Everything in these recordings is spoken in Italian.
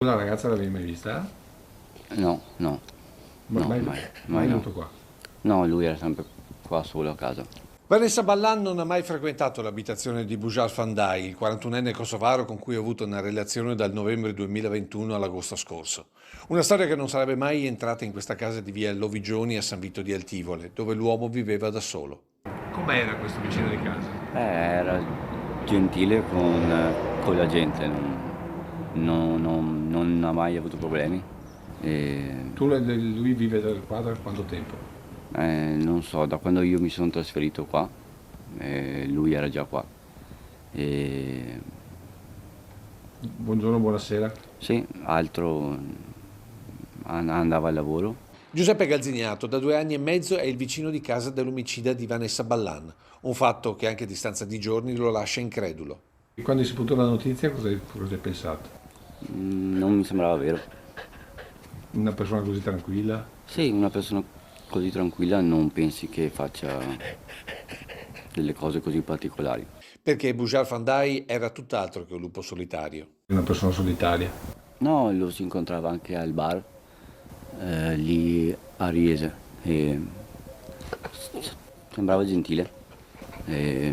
La ragazza l'avevi mai vista? No, no, no, Mai, mai, mai mai no. venuto qua. No, lui era sempre qua solo a casa. Vanessa Ballan non ha mai frequentato l'abitazione di Bujar Fandai, il 41enne kosovaro con cui ha avuto una relazione dal novembre 2021 all'agosto scorso. Una storia che non sarebbe mai entrata in questa casa di via Lovigioni a San Vito di Altivole, dove l'uomo viveva da solo. Com'era questo vicino di casa? Era gentile con la gente, non ha mai avuto problemi. E, Lui vive qua da quanto tempo? non so, da quando io mi sono trasferito qua, lui era già qua. E, Buongiorno, buonasera. sì, altro andava al lavoro. Giuseppe Galzignato da 2 anni e mezzo è il vicino di casa dell'omicida di Vanessa Ballan, un fatto che anche a distanza di giorni lo lascia incredulo. E quando hai saputo la notizia cosa hai pensato? Non mi sembrava vero. Una persona così tranquilla? Sì, una persona così tranquilla non pensi che faccia delle cose così particolari. Perché Bujar Fandai era tutt'altro che un lupo solitario. Una persona solitaria? No, lo si incontrava anche al bar, lì a Riese, e sembrava gentile e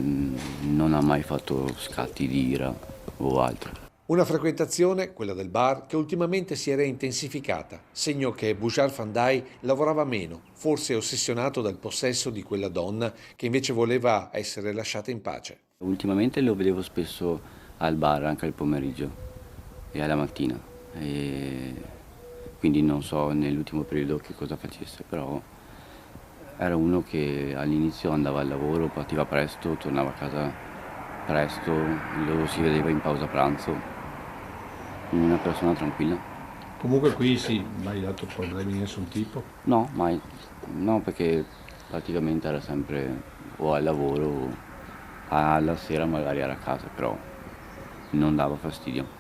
non ha mai fatto scatti di ira o altro. Una frequentazione, quella del bar, che ultimamente si era intensificata, segno che Bujar Fandai lavorava meno, forse ossessionato dal possesso di quella donna che invece voleva essere lasciata in pace. Ultimamente lo vedevo spesso al bar anche al pomeriggio e alla mattina, e quindi non so nell'ultimo periodo che cosa facesse, però era uno che all'inizio andava al lavoro, partiva presto, tornava a casa presto, lo si vedeva in pausa pranzo, una persona tranquilla. Comunque qui sì, mai dato problemi di nessun tipo. No, mai, no, perché praticamente era sempre o al lavoro o alla sera magari era a casa, però non dava fastidio.